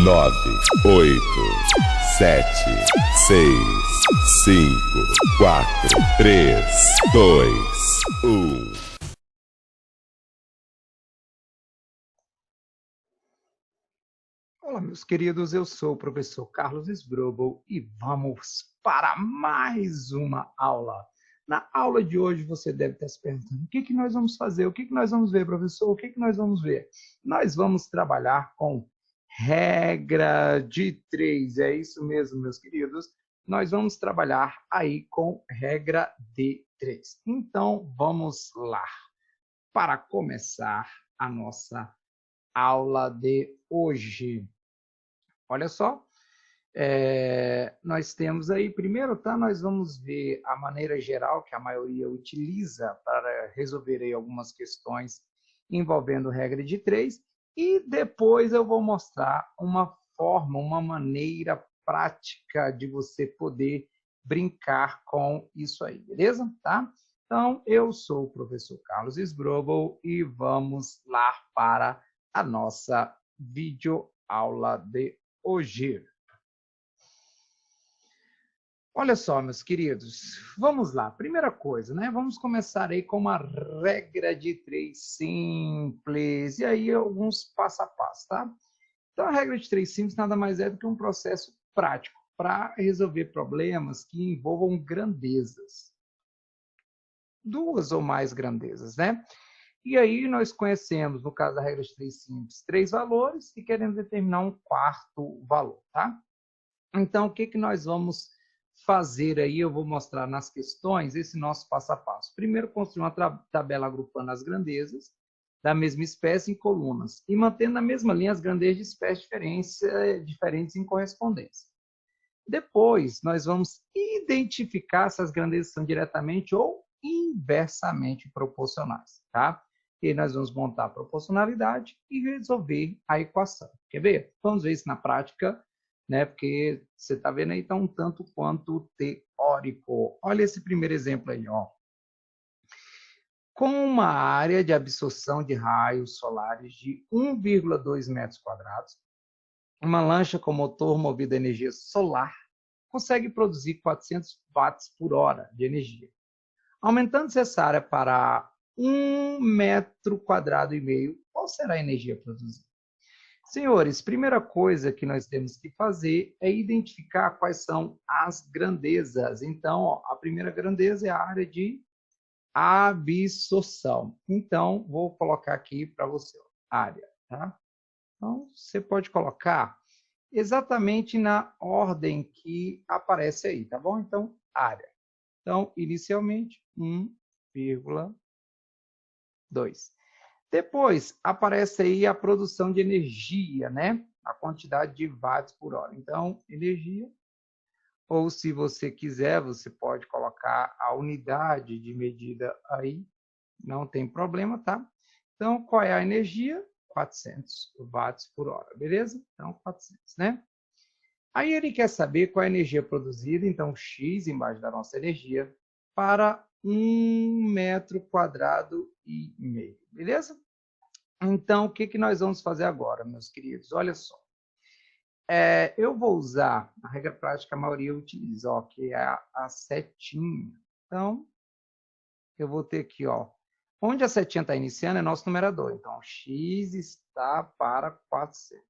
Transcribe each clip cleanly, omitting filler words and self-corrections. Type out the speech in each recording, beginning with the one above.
9, 8, 7, 6, 5, 4, 3, 2, 1. Olá, meus queridos, eu sou o professor Carlos Sbrobel e vamos para mais uma aula. Na aula de hoje você deve estar se perguntando, o que nós vamos fazer? O que nós vamos ver, professor? O que nós vamos ver? Nós vamos trabalhar com regra de 3, é isso mesmo, meus queridos. Nós vamos trabalhar aí com regra de 3. Então, vamos lá. Para começar a nossa aula de hoje. Olha só, nós temos aí, primeiro, tá? Nós vamos ver a maneira geral que a maioria utiliza para resolver aí algumas questões envolvendo regra de 3, e depois eu vou mostrar uma forma, uma maneira prática de você poder brincar com isso aí, beleza? Tá? Então, eu sou o professor Carlos Sbrobel e vamos lá para a nossa videoaula de hoje. Olha só, meus queridos, vamos lá. Primeira coisa, né? Vamos começar aí com uma regra de 3 simples. E aí, alguns passo a passo, tá? Então, a regra de 3 simples nada mais é do que um processo prático para resolver problemas que envolvam grandezas. 2 ou mais grandezas, né? E aí, nós conhecemos, no caso da regra de 3 simples, 3 valores e queremos determinar um quarto valor, tá? Então, o que nós vamos fazer aí? Eu vou mostrar nas questões esse nosso passo a passo. Primeiro, construir uma tabela agrupando as grandezas da mesma espécie em colunas e mantendo na mesma linha as grandezas de espécies diferentes em correspondência. Depois, nós vamos identificar se as grandezas são diretamente ou inversamente proporcionais, tá? E aí nós vamos montar a proporcionalidade e resolver a equação. Quer ver? Vamos ver isso na prática, né? Porque você está vendo aí, está um tanto quanto teórico. Olha esse primeiro exemplo aí, ó. Com uma área de absorção de raios solares de 1,2 metros quadrados, uma lancha com motor movido a energia solar consegue produzir 400 watts por hora de energia. Aumentando-se essa área para 1,5 metro quadrado, qual será a energia produzida? Senhores, primeira coisa que nós temos que fazer é identificar quais são as grandezas. Então, ó, a primeira grandeza é a área de absorção. Então, vou colocar aqui para você, ó, área, tá? Então, você pode colocar exatamente na ordem que aparece aí, tá bom? Então, área. Então, inicialmente, 1,2. Depois, aparece aí a produção de energia, né? A quantidade de watts por hora. Então, energia, ou se você quiser, você pode colocar a unidade de medida aí, não tem problema, tá? Então, qual é a energia? 400 watts por hora, beleza? Então, 400, né? Aí ele quer saber qual é a energia produzida, então X embaixo da nossa energia, para 1,5 metro quadrado, beleza? Então, o que nós vamos fazer agora, meus queridos? Olha só. Eu vou usar a regra prática que a maioria utiliza, ó, que é a setinha. Então, eu vou ter aqui, ó, onde a setinha está iniciando é nosso numerador. Então, X está para 400.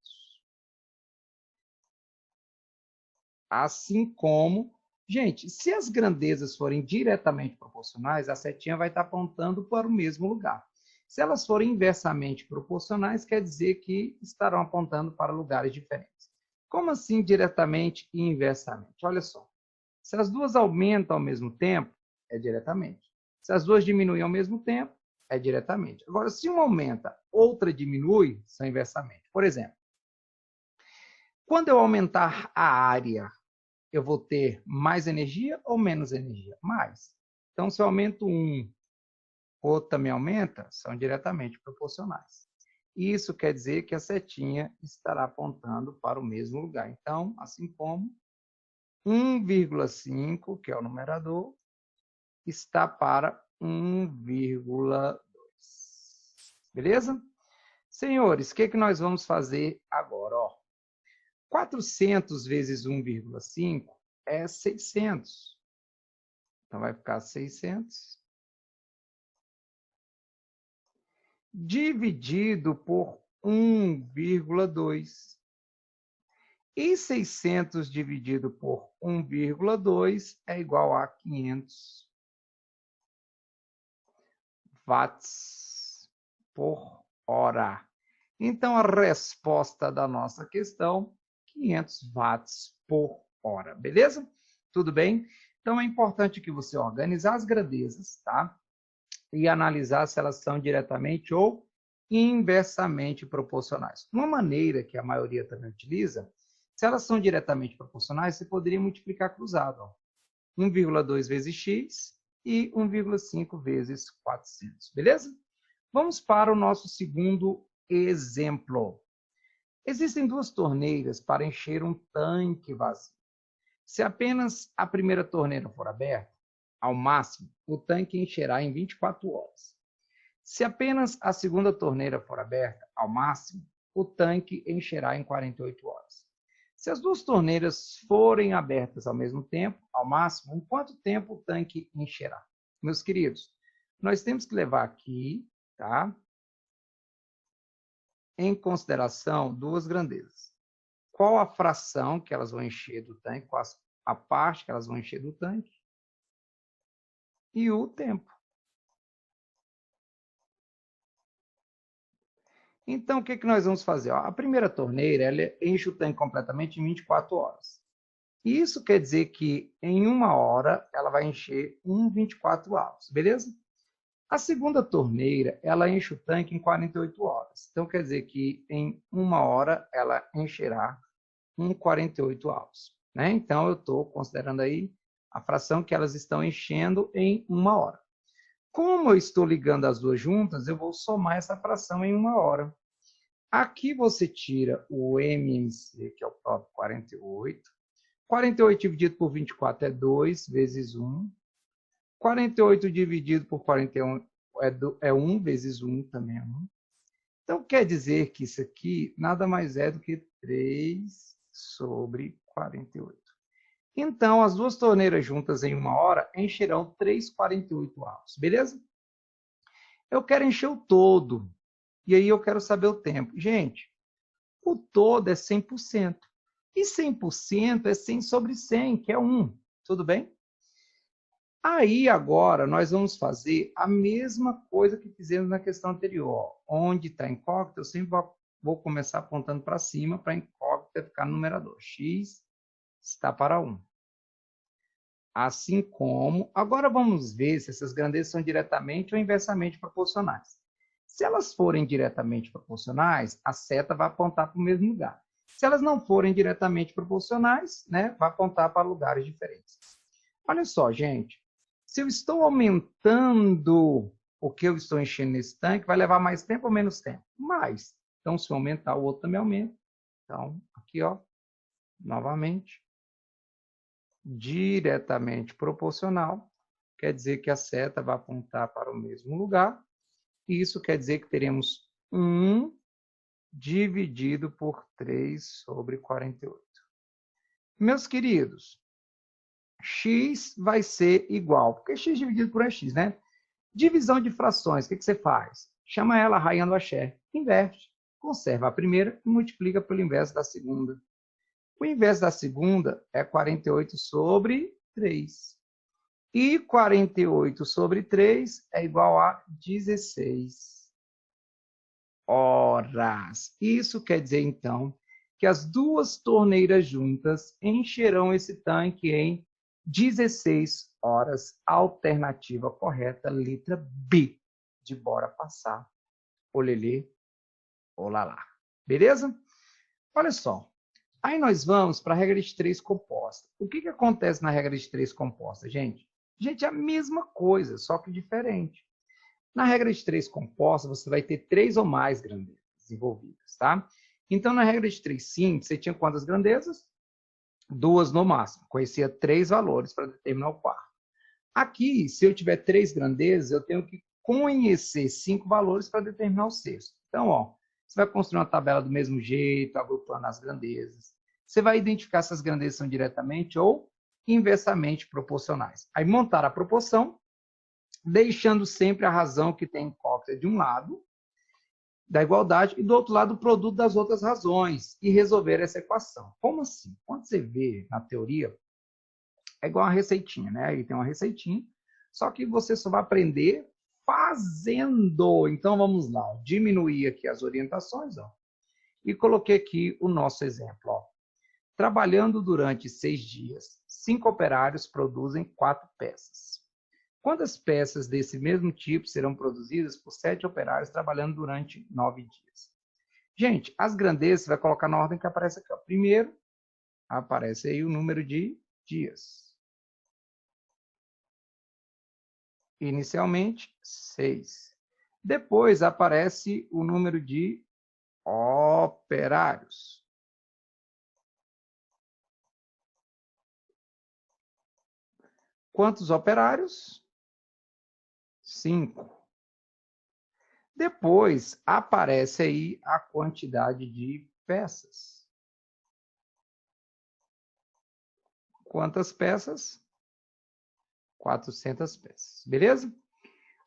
Assim como, gente, se as grandezas forem diretamente proporcionais, a setinha vai estar apontando para o mesmo lugar. Se elas forem inversamente proporcionais, quer dizer que estarão apontando para lugares diferentes. Como assim diretamente e inversamente? Olha só, se as duas aumentam ao mesmo tempo, é diretamente. Se as duas diminuem ao mesmo tempo, é diretamente. Agora, se uma aumenta, outra diminui, são inversamente. Por exemplo, quando eu aumentar a área, eu vou ter mais energia ou menos energia? Mais. Então, se eu aumento um, outro também aumenta, são diretamente proporcionais. Isso quer dizer que a setinha estará apontando para o mesmo lugar. Então, assim como 1,5, que é o numerador, está para 1,2. Beleza? Senhores, o que nós vamos fazer agora? Ó, 400 vezes 1,5 é 600. Então, vai ficar 600 dividido por 1,2. E 600 dividido por 1,2 é igual a 500 watts por hora. Então, a resposta da nossa questão, 500 watts por hora. Beleza? Tudo bem? Então, é importante que você organizar as grandezas, tá? E analisar se elas são diretamente ou inversamente proporcionais. Uma maneira que a maioria também utiliza, se elas são diretamente proporcionais, você poderia multiplicar cruzado. Ó. 1,2 vezes x e 1,5 vezes 400. Beleza? Vamos para o nosso segundo exemplo. Existem duas torneiras para encher um tanque vazio. Se apenas a primeira torneira for aberta, ao máximo, o tanque encherá em 24 horas. Se apenas a segunda torneira for aberta, ao máximo, o tanque encherá em 48 horas. Se as duas torneiras forem abertas ao mesmo tempo, ao máximo, em quanto tempo o tanque encherá? Meus queridos, nós temos que levar aqui, tá? Em consideração duas grandezas. Qual a fração que elas vão encher do tanque, qual a parte que elas vão encher do tanque e o tempo. Então, o que nós vamos fazer? A primeira torneira ela enche o tanque completamente em 24 horas. Isso quer dizer que em 1 hora ela vai encher 24 horas, beleza? A segunda torneira, ela enche o tanque em 48 horas. Então, quer dizer que em 1 hora ela encherá 48 horas. Né? Então, eu estou considerando aí a fração que elas estão enchendo em 1 hora. Como eu estou ligando as duas juntas, eu vou somar essa fração em 1 hora. Aqui você tira o MMC, que é o próprio 48. 48 dividido por 24 é 2 vezes 1. 48 dividido por 41 é 1 vezes 1 também é 1. Então, quer dizer que isso aqui nada mais é do que 3 sobre 48. Então, as duas torneiras juntas em 1 hora encherão 3,48 horas, beleza? Eu quero encher o todo. E aí eu quero saber o tempo. Gente, o todo é 100%. E 100% é 100 sobre 100, que é 1. Tudo bem? Aí, agora, nós vamos fazer a mesma coisa que fizemos na questão anterior. Onde está incógnita, eu sempre vou começar apontando para cima, para incógnita ficar no numerador. X está para 1. Assim como... Agora vamos ver se essas grandezas são diretamente ou inversamente proporcionais. Se elas forem diretamente proporcionais, a seta vai apontar para o mesmo lugar. Se elas não forem diretamente proporcionais, né, vai apontar para lugares diferentes. Olha só, gente. Se eu estou aumentando o que eu estou enchendo nesse tanque, vai levar mais tempo ou menos tempo? Mais. Então, se eu aumentar, o outro também aumenta. Então, aqui, ó, novamente, diretamente proporcional, quer dizer que a seta vai apontar para o mesmo lugar. E isso quer dizer que teremos 1 dividido por 3 sobre 48. Meus queridos, x vai ser igual, porque x dividido por x, né? Divisão de frações, o que você faz? Chama ela rainha do axé, inverte, conserva a primeira e multiplica pelo inverso da segunda. O inverso da segunda é 48 sobre 3. E 48 sobre 3 é igual a 16 horas. Isso quer dizer, então, que as duas torneiras juntas encherão esse tanque em 16 horas. Alternativa correta, letra B, de bora passar. Olelê, olalá. Beleza? Olha só. Aí nós vamos para a regra de 3 composta. O que acontece na regra de 3 composta, gente? Gente, é a mesma coisa, só que diferente. Na regra de 3 composta, você vai ter 3 ou mais grandezas envolvidas, tá? Então, na regra de 3 simples, você tinha quantas grandezas? 2 no máximo. Conhecia 3 valores para determinar o quarto. Aqui, se eu tiver 3 grandezas, eu tenho que conhecer 5 valores para determinar o sexto. Então, ó, você vai construir uma tabela do mesmo jeito, agrupando as grandezas. você vai identificar se as grandezas são diretamente ou inversamente proporcionais. Aí montar a proporção, deixando sempre a razão que tem incógnita de um lado da igualdade e do outro lado o produto das outras razões e resolver essa equação. Como assim? Quando você vê na teoria, é igual uma receitinha, né? Aí tem uma receitinha, só que você só vai aprender fazendo. Então vamos lá, diminuir aqui as orientações, ó, e coloquei aqui o nosso exemplo, ó. Trabalhando durante 6 dias, 5 operários produzem 4 peças. Quantas peças desse mesmo tipo serão produzidas por 7 operários trabalhando durante 9 dias? Gente, as grandezas você vai colocar na ordem que aparece aqui, ó. Primeiro, aparece aí o número de dias. Inicialmente, 6. Depois aparece o número de operários. Quantos operários? 5. Depois aparece aí a quantidade de peças. Quantas peças? 400 peças. Beleza?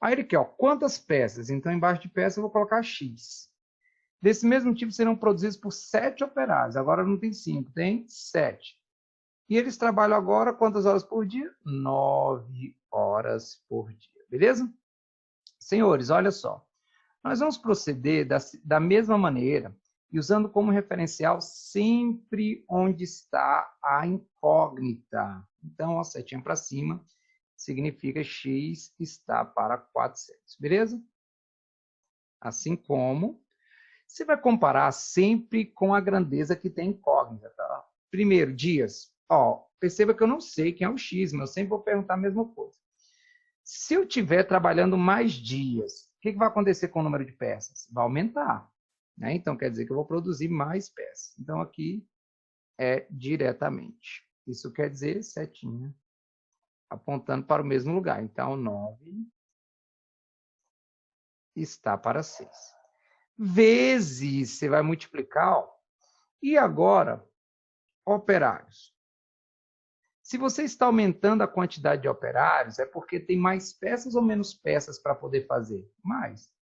Aí ele quer, ó, quantas peças? Então, embaixo de peça eu vou colocar X. Desse mesmo tipo serão produzidos por 7 operários. Agora não tem 5, tem 7. E eles trabalham agora quantas horas por dia? 9 horas por dia. Beleza? Senhores, olha só. Nós vamos proceder da mesma maneira e usando como referencial sempre onde está a incógnita. Então, a setinha para cima significa x está para 400, beleza? Assim como você vai comparar sempre com a grandeza que tem incógnita, tá? Primeiro, dias. Ó, perceba que eu não sei quem é o x, mas eu sempre vou perguntar a mesma coisa. Se eu estiver trabalhando mais dias, o que vai acontecer com o número de peças? Vai aumentar, né? Então, quer dizer que eu vou produzir mais peças. Então, aqui é diretamente. Isso quer dizer setinha apontando para o mesmo lugar. Então, 9 está para 6. Vezes, você vai multiplicar, ó. E agora, operários. Se você está aumentando a quantidade de operários, é porque tem mais peças ou menos peças para poder fazer? Mais.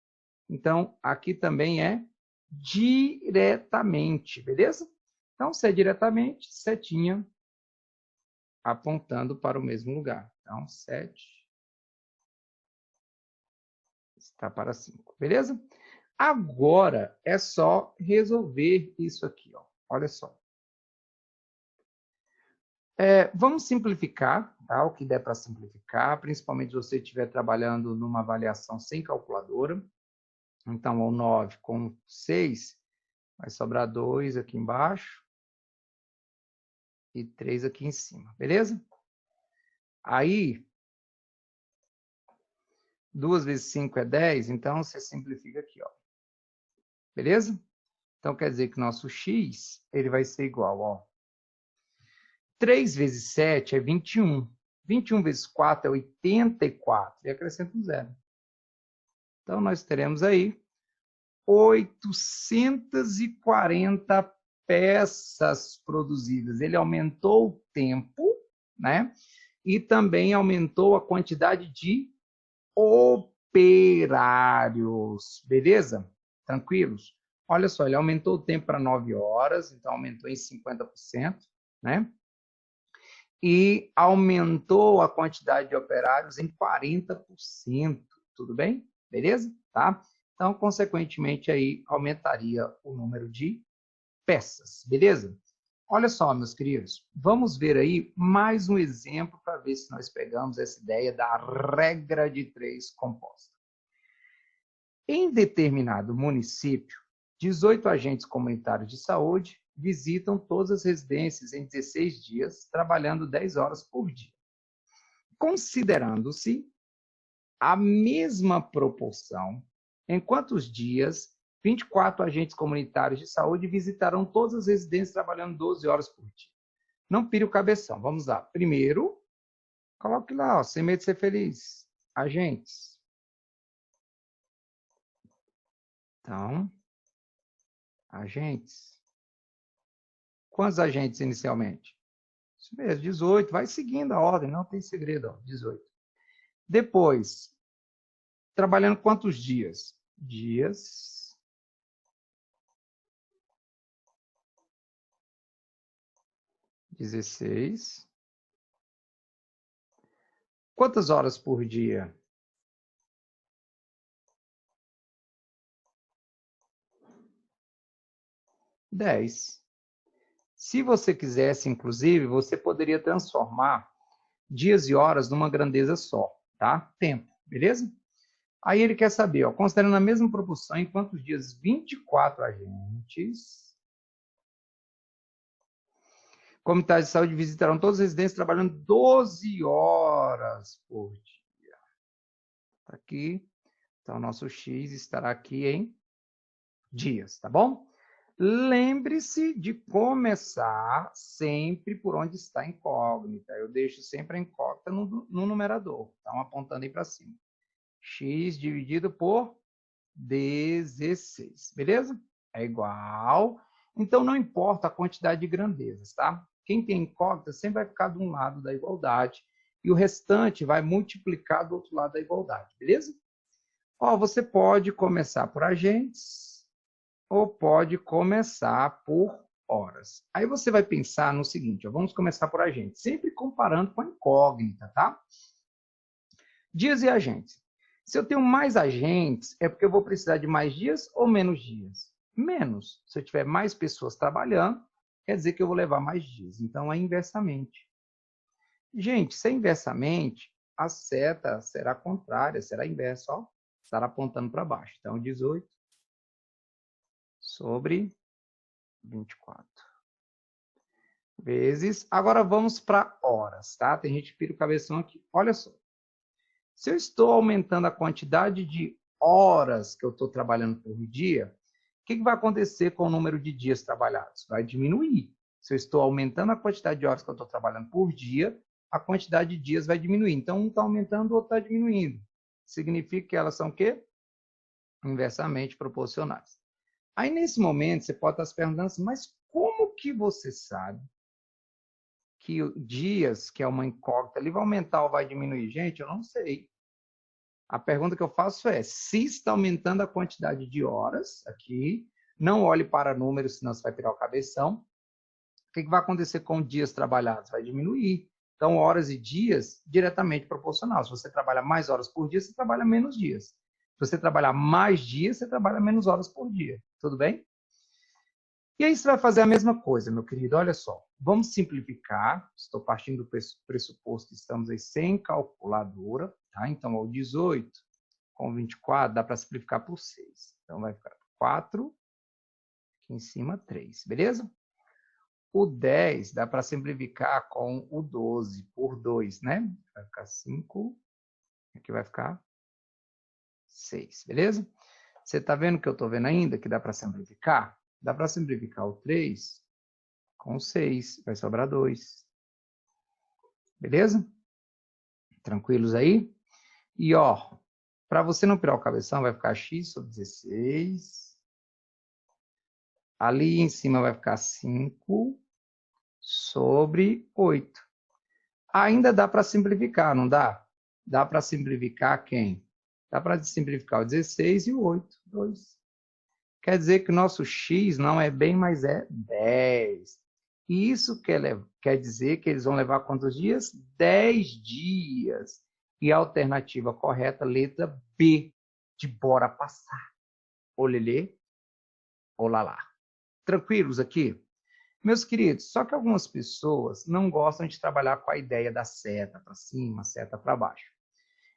Então, aqui também é diretamente, beleza? Então, se é diretamente, setinha apontando para o mesmo lugar. Então, 7 está para 5, beleza? Agora, é só resolver isso aqui, ó. Olha só. Vamos simplificar, tá? O que der para simplificar, principalmente se você estiver trabalhando numa avaliação sem calculadora. Então, o 9 com 6, vai sobrar 2 aqui embaixo e 3 aqui em cima, beleza? Aí, 2 vezes 5 é 10, então você simplifica aqui, ó. Beleza? Então, quer dizer que nosso x, ele vai ser igual, ó. 3 vezes 7 é 21. 21 vezes 4 é 84. E acrescenta um zero. Então, nós teremos aí 840 peças produzidas. Ele aumentou o tempo, né? E também aumentou a quantidade de operários. Beleza? Tranquilos? Olha só, ele aumentou o tempo para 9 horas, então aumentou em 50%, né? E aumentou a quantidade de operários em 40%. Tudo bem? Beleza? Tá? Então, consequentemente, aí aumentaria o número de peças. Beleza? Olha só, meus queridos, vamos ver aí mais um exemplo para ver se nós pegamos essa ideia da regra de 3 composta. Em determinado município, 18 agentes comunitários de saúde visitam todas as residências em 16 dias, trabalhando 10 horas por dia. Considerando-se a mesma proporção, em quantos dias 24 agentes comunitários de saúde visitarão todas as residências trabalhando 12 horas por dia? Não pire o cabeção. Vamos lá. Primeiro, coloque lá, ó, sem medo de ser feliz. Agentes. Então, agentes. Quantos agentes inicialmente? Isso mesmo, 18. Vai seguindo a ordem, não tem segredo, ó, 18. Depois, trabalhando quantos dias? Dias. (16). Quantas horas por dia? 10. Se você quisesse, inclusive, você poderia transformar dias e horas numa grandeza só, tá? Tempo, beleza? Aí ele quer saber, ó, considerando a mesma proporção, em quantos dias 24 agentes comitês de saúde visitarão todos os residentes trabalhando 12 horas por dia. Tá aqui. Então, nosso X estará aqui em dias, tá bom? Lembre-se de começar sempre por onde está a incógnita. Eu deixo sempre a incógnita no numerador. Então, apontando aí para cima. X dividido por 16. Beleza? É igual. Então, não importa a quantidade de grandezas, tá? Quem tem incógnita sempre vai ficar de um lado da igualdade e o restante vai multiplicar do outro lado da igualdade. Beleza? Ó, você pode começar por agentes ou pode começar por horas. Aí você vai pensar no seguinte, ó, vamos começar por agentes, sempre comparando com a incógnita, tá? Dias e agentes. Se eu tenho mais agentes, é porque eu vou precisar de mais dias ou menos dias? Menos. Se eu tiver mais pessoas trabalhando, quer dizer que eu vou levar mais dias. Então, é inversamente. Gente, se é inversamente, a seta será contrária, será inversa, ó. Estará apontando para baixo. Então, 18 sobre 24. Vezes. Agora vamos para horas, tá? Tem gente que pira o cabeção aqui. Olha só. Se eu estou aumentando a quantidade de horas que eu estou trabalhando por dia, o que vai acontecer com o número de dias trabalhados? Vai diminuir. Se eu estou aumentando a quantidade de horas que eu estou trabalhando por dia, a quantidade de dias vai diminuir. Então, um está aumentando, o outro está diminuindo. Significa que elas são o quê? Inversamente proporcionais. Aí, nesse momento, você pode estar se perguntando assim, mas como que você sabe que dias, que é uma incógnita, ele vai aumentar ou vai diminuir? Gente, eu não sei. A pergunta que eu faço é, se está aumentando a quantidade de horas aqui, não olhe para números, senão você vai pegar o cabeção. O que vai acontecer com dias trabalhados? Vai diminuir. Então, horas e dias, diretamente proporcional. Se você trabalha mais horas por dia, você trabalha menos dias. Se você trabalhar mais dias, você trabalha menos horas por dia. Tudo bem? E aí você vai fazer a mesma coisa, meu querido. Olha só, vamos simplificar. Estou partindo do pressuposto que estamos aí sem calculadora. Tá? Então, o 18 com 24 dá para simplificar por 6. Então, vai ficar 4, aqui em cima 3. Beleza? O 10 dá para simplificar com o 12 por 2, né? Vai ficar 5. Aqui vai ficar 6. Beleza? Você está vendo o que eu estou vendo ainda? Que dá para simplificar? Dá para simplificar o 3 com 6. Vai sobrar 2. Beleza? Tranquilos aí? E, ó, para você não pirar o cabeção, vai ficar x sobre 16. Ali em cima vai ficar 5 sobre 8. Ainda dá para simplificar, não dá? Dá para simplificar quem? Dá para simplificar o 16 e o 8. 2. Quer dizer que o nosso x não é bem, mas é 10. E isso quer dizer que eles vão levar quantos dias? 10 dias. E a alternativa correta, letra B, de bora passar. Olelê, olalá. Tranquilos aqui? Meus queridos, só que algumas pessoas não gostam de trabalhar com a ideia da seta para cima, seta para baixo.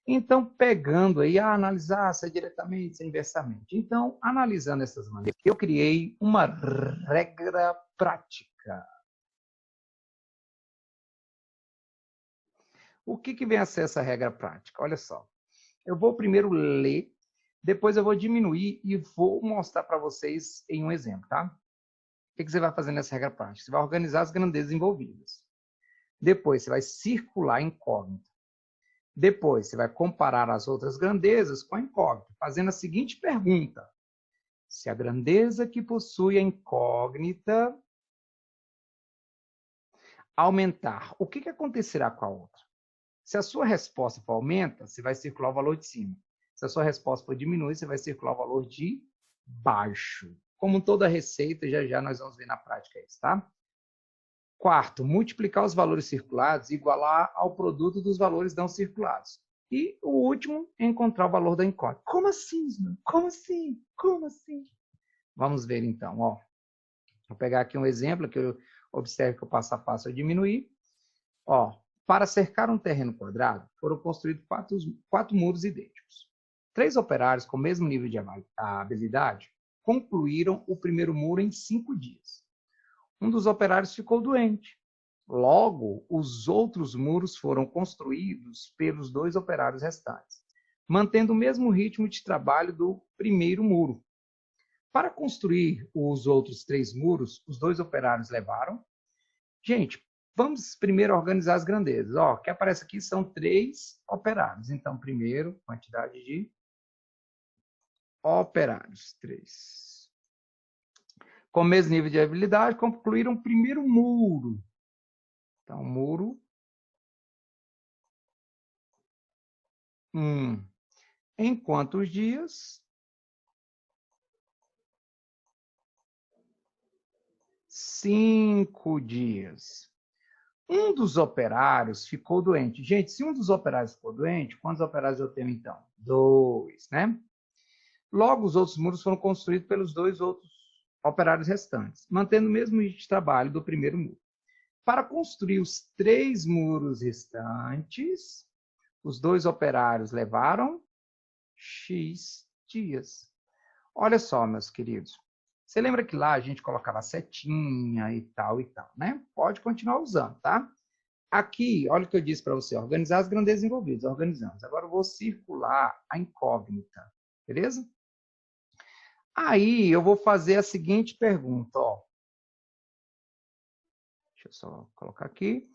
Então, pegando aí, analisar se é diretamente, se é inversamente. Então, analisando essas maneiras, eu criei uma regra prática. O que vem a ser essa regra prática? Olha só, eu vou primeiro ler, depois eu vou diminuir e vou mostrar para vocês em um exemplo, tá? O que você vai fazer nessa regra prática? Você vai organizar as grandezas envolvidas. Depois, você vai circular a incógnita. Depois, você vai comparar as outras grandezas com a incógnita, fazendo a seguinte pergunta. Se a grandeza que possui a incógnita aumentar, o que acontecerá com a outra? Se a sua resposta for aumenta, você vai circular o valor de cima. Se a sua resposta for diminuir, você vai circular o valor de baixo. Como toda receita, já já nós vamos ver na prática isso, tá? Quarto, multiplicar os valores circulados e igualar ao produto dos valores não circulados. E o último, encontrar o valor da incógnita. Como assim, Ismael? Como assim? Como assim? Vamos ver então, ó. Vou pegar aqui um exemplo que eu observo que o passo a passo é diminuir. Ó, para cercar um terreno quadrado, foram construídos quatro muros idênticos. 3 operários com o mesmo nível de habilidade concluíram o primeiro muro em 5 dias. Um dos operários ficou doente. Logo, os outros muros foram construídos pelos 2 operários restantes, mantendo o mesmo ritmo de trabalho do primeiro muro. Para construir os outros 3 muros, os 2 operários levaram... Gente, vamos primeiro organizar as grandezas. Ó, o que aparece aqui são 3 operários. Então, primeiro, quantidade de operários, 3. Com o mesmo nível de habilidade, concluíram o primeiro muro. Então, muro 1. Em quantos dias? 5 dias. Um dos operários ficou doente. Gente, se um dos operários ficou doente, quantos operários eu tenho então? 2, né? Logo, os outros muros foram construídos pelos 2 outros operários restantes, mantendo o mesmo ritmo de trabalho do primeiro muro. Para construir os 3 muros restantes, os 2 operários levaram X dias. Olha só, meus queridos. Você lembra que lá a gente colocava setinha e tal, né? Pode continuar usando, tá? Aqui, olha o que eu disse para você, organizar as grandezas envolvidas, organizamos. Agora eu vou circular a incógnita, beleza? Aí eu vou fazer a seguinte pergunta, ó. Deixa eu só colocar aqui.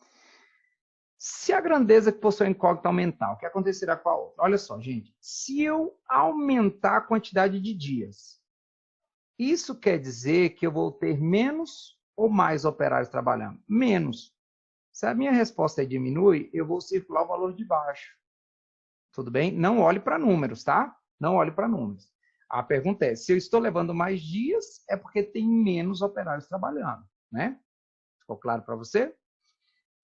Se a grandeza que possui a incógnita aumentar, o que acontecerá com a outra? Olha só, gente. Se eu aumentar a quantidade de dias, isso quer dizer que eu vou ter menos ou mais operários trabalhando? Menos. Se a minha resposta é diminui, eu vou circular o valor de baixo. Tudo bem? Não olhe para números, tá? Não olhe para números. A pergunta é, se eu estou levando mais dias, é porque tem menos operários trabalhando, né? Ficou claro para você?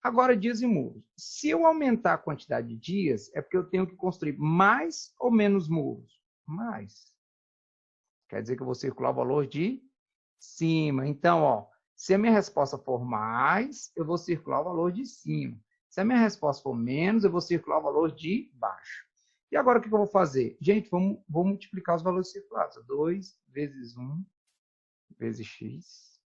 Agora, dias e muros. Se eu aumentar a quantidade de dias, é porque eu tenho que construir mais ou menos muros? Mais. Quer dizer que eu vou circular o valor de cima. Então, ó, se a minha resposta for mais, eu vou circular o valor de cima. Se a minha resposta for menos, eu vou circular o valor de baixo. E agora o que eu vou fazer? Gente, vou multiplicar os valores circulados. 2 vezes 1 vezes x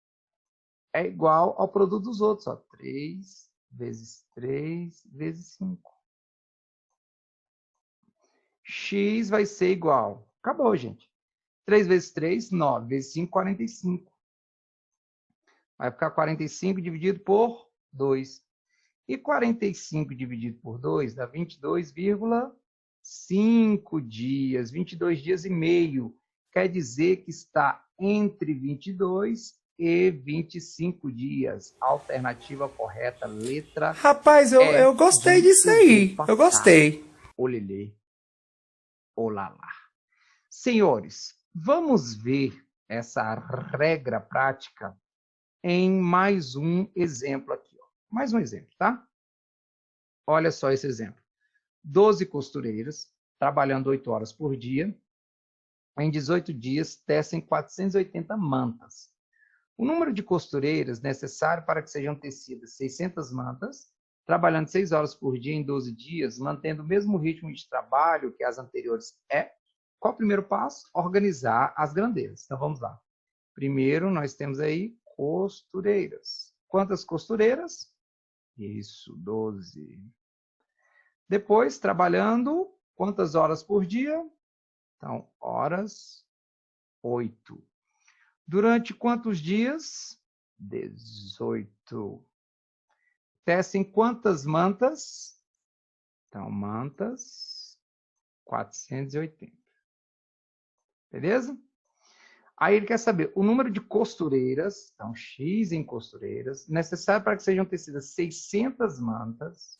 é igual ao produto dos outros. Ó. 3 vezes 3 vezes 5. X vai ser igual. Acabou, gente. 3 vezes 3, 9. Vezes 5, 45. Vai ficar 45 dividido por 2. E 45 dividido por 2 dá 22,5 dias. 22 dias e meio. Quer dizer que está entre 22 e 25 dias. Alternativa correta, letra Rapaz, eu gostei disso aí. Eu gostei. Olelê. Olalá. Senhores, vamos ver essa regra prática em mais um exemplo aqui. Ó. Mais um exemplo, tá? Olha só esse exemplo. 12 costureiras, trabalhando 8 horas por dia, em 18 dias, tecem 480 mantas. O número de costureiras necessário para que sejam tecidas 600 mantas, trabalhando 6 horas por dia em 12 dias, mantendo o mesmo ritmo de trabalho que as anteriores é... Qual o primeiro passo? Organizar as grandezas. Então, vamos lá. Primeiro, nós temos aí costureiras. Quantas costureiras? Isso, 12. Depois, trabalhando, quantas horas por dia? Então, horas, 8. Durante quantos dias? 18. Tecem quantas mantas? Então, mantas, 480. Beleza? Aí ele quer saber o número de costureiras, então X em costureiras, necessário para que sejam tecidas 600 mantas,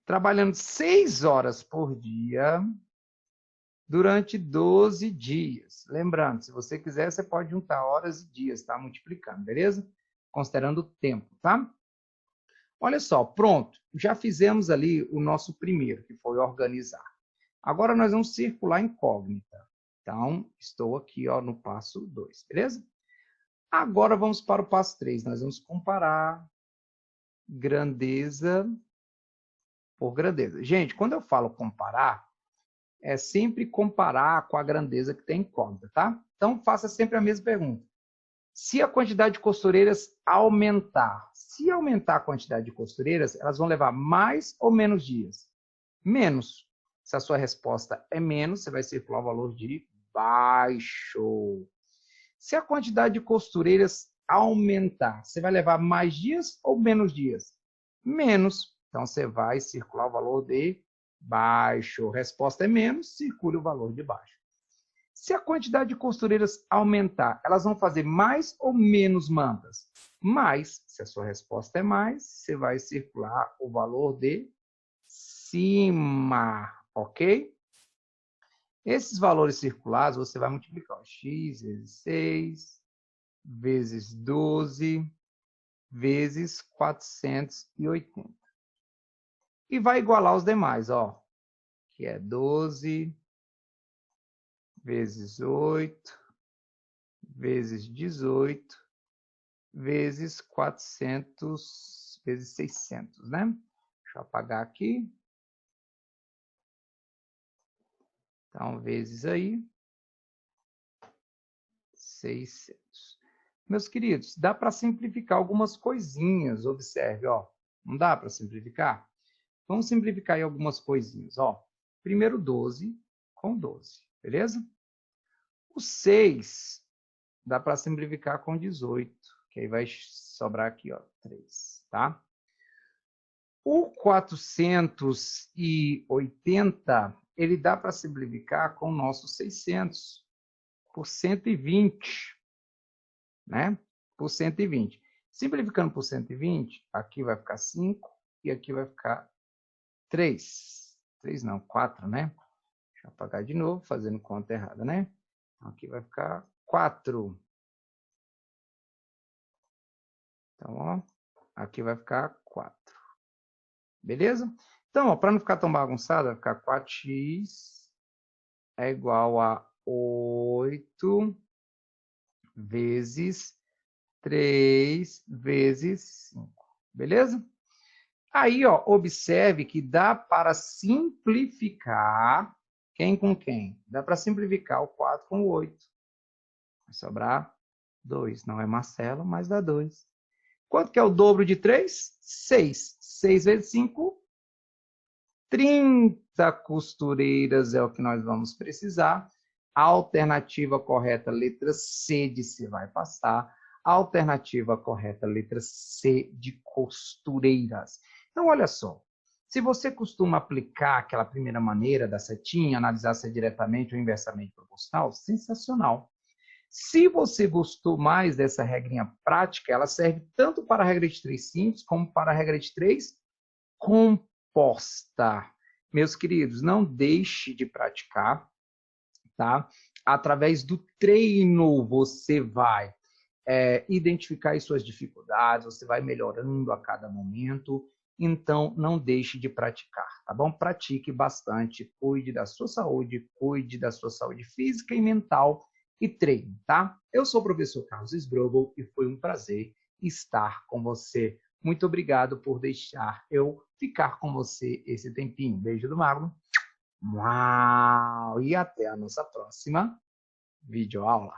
trabalhando 6 horas por dia, durante 12 dias. Lembrando, se você quiser, você pode juntar horas e dias, tá? Multiplicando, beleza? Considerando o tempo, tá? Olha só, pronto. Já fizemos ali o nosso primeiro, que foi organizar. Agora nós vamos circular incógnita. Então, estou aqui ó, no passo 2, beleza? Agora vamos para o passo 3. Nós vamos comparar grandeza por grandeza. Gente, quando eu falo comparar, é sempre comparar com a grandeza que tem incógnita, tá? Então, faça sempre a mesma pergunta. Se a quantidade de costureiras aumentar, se aumentar a quantidade de costureiras, elas vão levar mais ou menos dias? Menos. Se a sua resposta é menos, você vai circular o valor de baixo. Se a quantidade de costureiras aumentar, você vai levar mais dias ou menos dias? Menos. Então, você vai circular o valor de baixo. Resposta é menos, circule o valor de baixo. Se a quantidade de costureiras aumentar, elas vão fazer mais ou menos mantas? Mais. Se a sua resposta é mais, você vai circular o valor de cima. Ok? Esses valores circulares, você vai multiplicar. X vezes 6, vezes 12, vezes 480. E vai igualar os demais, ó. Que é 12, vezes 8, vezes 18, vezes 400, vezes 600, né? Deixa eu apagar aqui. Então, vezes aí, 600. Meus queridos, dá para simplificar algumas coisinhas, observe, ó. Não dá para simplificar? Vamos simplificar aí algumas coisinhas, ó. Primeiro 12 com 12, beleza? O 6 dá para simplificar com 18, que aí vai sobrar aqui, ó, 3, tá? O 480, ele dá para simplificar com o nosso 600 por 120, né? Por 120. Simplificando por 120, aqui vai ficar 5 e aqui vai ficar 3. 3 não, 4, né? Deixa eu apagar de novo, fazendo conta errada, né? Aqui vai ficar 4. Então, ó, aqui vai ficar 4. Beleza? Então, para não ficar tão bagunçado, vai ficar 4x é igual a 8 vezes 3 vezes 5. Beleza? Aí, ó, observe que dá para simplificar quem com quem? Dá para simplificar o 4 com o 8. Vai sobrar 2. Não é Marcelo, mas dá 2. Quanto que é o dobro de 3? 6. 6 vezes 5, 30 costureiras é o que nós vamos precisar. A alternativa correta, letra C de se vai passar. A alternativa correta, letra C de costureiras. Então, olha só. Se você costuma aplicar aquela primeira maneira da setinha, analisar se é diretamente ou inversamente proporcional, sensacional. Se você gostou mais dessa regrinha prática, ela serve tanto para a regra de 3 simples, como para a regra de 3 composta. Meus queridos, não deixe de praticar, tá? Através do treino, você vai identificar as suas dificuldades, você vai melhorando a cada momento. Então, não deixe de praticar, tá bom? Pratique bastante, cuide da sua saúde física e mental, e treine, tá? Eu sou o professor Carlos Sbrobel e foi um prazer estar com você. Muito obrigado por deixar eu ficar com você esse tempinho. Beijo do Magno. Uau! E até a nossa próxima videoaula.